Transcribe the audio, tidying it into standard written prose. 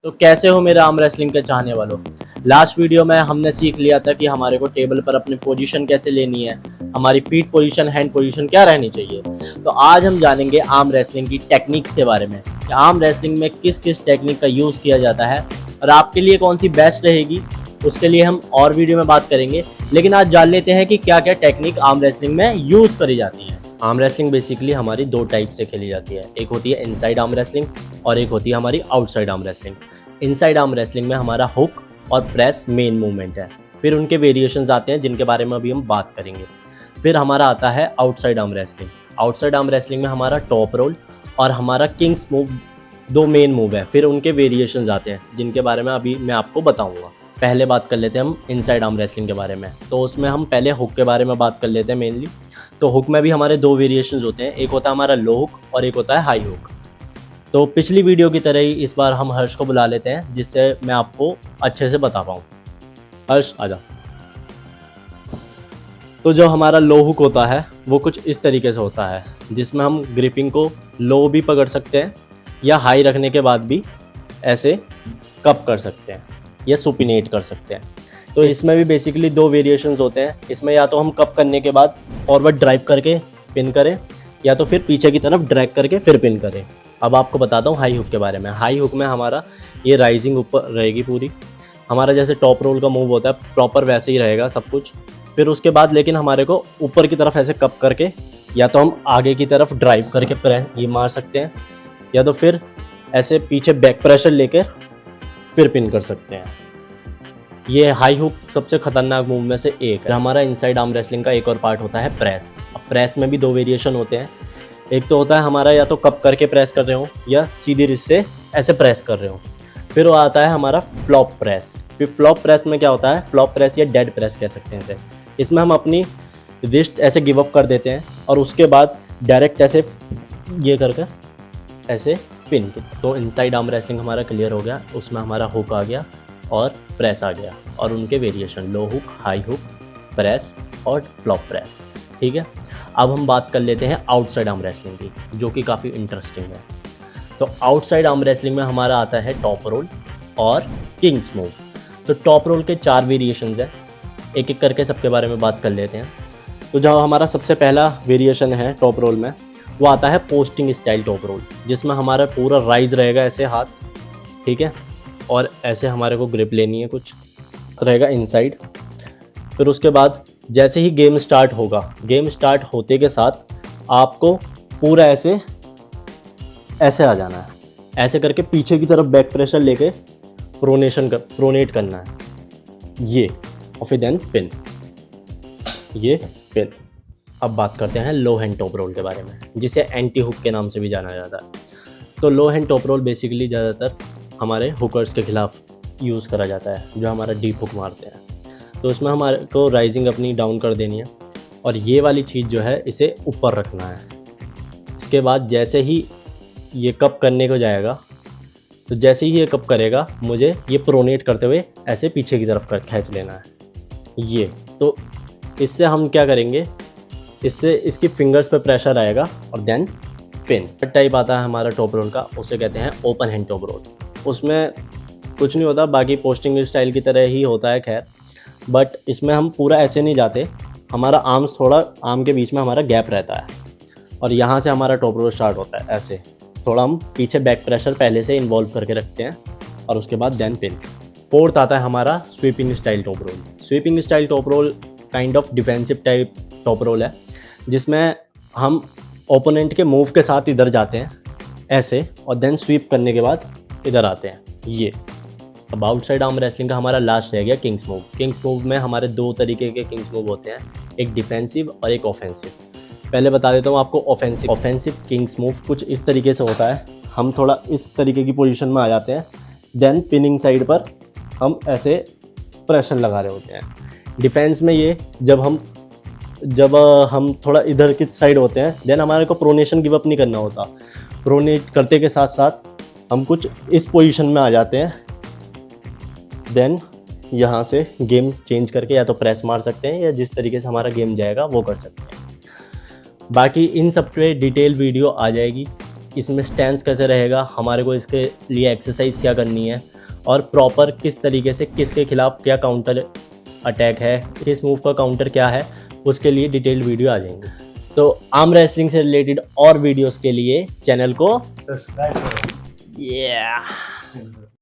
तो कैसे हो मेरे आर्म रेसलिंग के चाहने वालों। लास्ट वीडियो में हमने सीख लिया था कि हमारे को टेबल पर अपनी पोजीशन कैसे लेनी है, हमारी फीट पोजीशन, हैंड पोजीशन क्या रहनी चाहिए। तो आज हम जानेंगे आर्म रेसलिंग की टेक्निक्स के बारे में कि आर्म रेसलिंग में किस किस टेक्निक का यूज़ किया जाता है और आपके लिए कौन सी बेस्ट रहेगी, उसके लिए हम और वीडियो में बात करेंगे। लेकिन आज जान लेते हैं कि क्या क्या टेक्निक आर्म रेसलिंग में यूज़ करी जाती है। आर्म रेसलिंग बेसिकली हमारी दो टाइप से खेली जाती है, एक होती है इनसाइड आर्म रेसलिंग और एक होती है हमारी outside arm wrestling. Inside arm wrestling में हमारा हुक और प्रेस मेन मूवमेंट है, फिर उनके वेरिएशंस आते हैं जिनके बारे में अभी हम बात करेंगे। फिर हमारा आता है outside arm wrestling. Outside arm wrestling में हमारा टॉप रोल और हमारा किंग्स मूव दो मेन मूव है, फिर उनके वेरिएशंस आते हैं जिनके बारे में अभी मैं आपको बताऊंगा। पहले बात कर लेते हैं हम इनसाइड आर्म रेसलिंग के बारे में। तो उसमें हम पहले हुक के बारे में बात कर लेते हैं मेनली। तो हुक में भी हमारे दो वेरिएशंस होते हैं, एक होता है हमारा लो हुक और एक होता है हाई हुक। तो पिछली वीडियो की तरह ही इस बार हम हर्ष को बुला लेते हैं जिससे मैं आपको अच्छे से बता पाऊँ। हर्ष आजा। तो जो हमारा लो हुक होता है वो कुछ इस तरीके से होता है, जिसमें हम ग्रिपिंग को लो भी पकड़ सकते हैं या हाई रखने के बाद भी ऐसे कप कर सकते हैं या सुपिनेट कर सकते हैं। तो इसमें भी बेसिकली दो वेरिएशंस होते हैं। इसमें या तो हम कप करने के बाद फॉरवर्ड ड्राइव करके पिन करें या तो फिर पीछे की तरफ ड्रैग करके फिर पिन करें। अब आपको बताता हूँ हाई हुक के बारे में। हाई हुक में हमारा ये राइजिंग ऊपर रहेगी पूरी, हमारा जैसे टॉप रोल का मूव होता है प्रॉपर वैसे ही रहेगा सब कुछ। फिर उसके बाद लेकिन हमारे को ऊपर की तरफ ऐसे कप करके या तो हम आगे की तरफ ड्राइव करके प्रेस ये मार सकते हैं या तो फिर ऐसे पीछे बैक प्रेशर लेकर फिर पिन कर सकते हैं। ये हाई हुक सबसे खतरनाक मूव में से एक है। हमारा इनसाइड आर्म रेसलिंग का एक और पार्ट होता है प्रेस। अब प्रेस में भी दो वेरिएशन होते हैं, एक तो होता है हमारा या तो कप करके प्रेस कर रहे हो या सीधी रिस्ट से ऐसे प्रेस कर रहे हो। फिर वो आता है हमारा फ्लॉप प्रेस। फिर फ्लॉप प्रेस में क्या होता है, फ्लॉप प्रेस या डेड प्रेस कह सकते हैं इसे। इसमें हम अपनी रिस्ट ऐसे गिव अप कर देते हैं और उसके बाद डायरेक्ट ऐसे ये कर कर ऐसे पिन। तो इनसाइड आर्म रेसलिंग हमारा क्लियर हो गया, उसमें हमारा हुक आ गया और प्रेस आ गया और उनके वेरिएशन लो हुक, हाई हुक, प्रेस और फ्लॉप प्रेस। ठीक है, अब हम बात कर लेते हैं आउटसाइड आर्म रेसलिंग की, जो कि काफ़ी इंटरेस्टिंग है। तो आउटसाइड आर्म रेसलिंग में हमारा आता है टॉप रोल और किंग्स मूव। तो टॉप रोल के चार वेरिएशंस हैं, एक एक करके सबके बारे में बात कर लेते हैं। तो जो हमारा सबसे पहला वेरिएशन है टॉप रोल में वो आता है पोस्टिंग स्टाइल टॉप रोल, जिसमें हमारा पूरा राइज रहेगा ऐसे हाथ, ठीक है, और ऐसे हमारे को ग्रिप लेनी है, कुछ रहेगा इनसाइड। फिर उसके बाद जैसे ही गेम स्टार्ट होगा, गेम स्टार्ट होते के साथ आपको पूरा ऐसे ऐसे आ जाना है, ऐसे करके पीछे की तरफ बैक प्रेशर लेके प्रोनेट करना है ये, और फिर देन पिन, ये पिन। अब बात करते हैं लो हैंड टॉप रोल के बारे में, जिसे एंटी हुक के नाम से भी जाना जाता है। तो लो हैंड टॉप रोल बेसिकली ज़्यादातर हमारे हुकर्स के खिलाफ यूज़ करा जाता है, जो हमारा डीप हुक मारते हैं। तो इसमें हमारे को राइजिंग अपनी डाउन कर देनी है और ये वाली चीज़ जो है इसे ऊपर रखना है। इसके बाद जैसे ही ये कप करने को जाएगा, तो जैसे ही ये कप करेगा मुझे ये प्रोनेट करते हुए ऐसे पीछे की तरफ खींच लेना है ये। तो इससे हम क्या करेंगे, इससे इसकी फिंगर्स पे प्रेशर आएगा और देन पिन। टाइप आता है हमारा टॉप रोल का, उसे कहते हैं ओपन हैंड टॉप रोल। उसमें कुछ नहीं होता, बाकी पोस्टिंग स्टाइल की तरह ही होता है खैर, बट इसमें हम पूरा ऐसे नहीं जाते। हमारा आर्म्स थोड़ा, आर्म के बीच में हमारा गैप रहता है और यहाँ से हमारा टॉप रोल स्टार्ट होता है ऐसे। थोड़ा हम पीछे बैक प्रेशर पहले से इन्वॉल्व करके रखते हैं और उसके बाद देन पिन। फोर्थ आता है हमारा sweeping style top roll. Sweeping style top roll kind of defensive type top roll है, जिसमें हम ओपोनेंट के मूव के साथ इधर जाते हैं ऐसे और देन स्वीप करने के बाद इधर आते हैं ये। अब आउटसाइड आर्म रेसलिंग का हमारा लास्ट रह गया किंग्स मूव। किंग्स मूव में हमारे दो तरीके के किंग्स मूव होते हैं, एक डिफेंसिव और एक ऑफेंसिव। पहले बता देता हूँ आपको ऑफेंसिव। ऑफेंसिव किंग्स मूव कुछ इस तरीके से होता है, हम थोड़ा इस तरीके की पोजीशन में आ जाते हैं, देन पिनिंग साइड पर हम ऐसे प्रेशर लगा रहे होते हैं। डिफेंस में ये जब हम थोड़ा इधर की साइड होते हैं, देन हमारे को प्रोनेशन गिव अप नहीं करना होता। प्रोनेट करते के साथ साथ हम कुछ इस पोजीशन में आ जाते हैं, देन यहाँ से गेम चेंज करके या तो प्रेस मार सकते हैं या जिस तरीके से हमारा गेम जाएगा वो कर सकते हैं। बाकी इन सब पे डिटेल वीडियो आ जाएगी, इसमें स्टैंस कैसे रहेगा, हमारे को इसके लिए एक्सरसाइज क्या करनी है, और प्रॉपर किस तरीके से किसके खिलाफ क्या काउंटर अटैक है, किस मूव का काउंटर क्या है, उसके लिए डिटेल्ड वीडियो आ जाएंगी। तो आर्म रेसलिंग से रिलेटेड और वीडियोस के लिए चैनल को सब्सक्राइब करो। yeah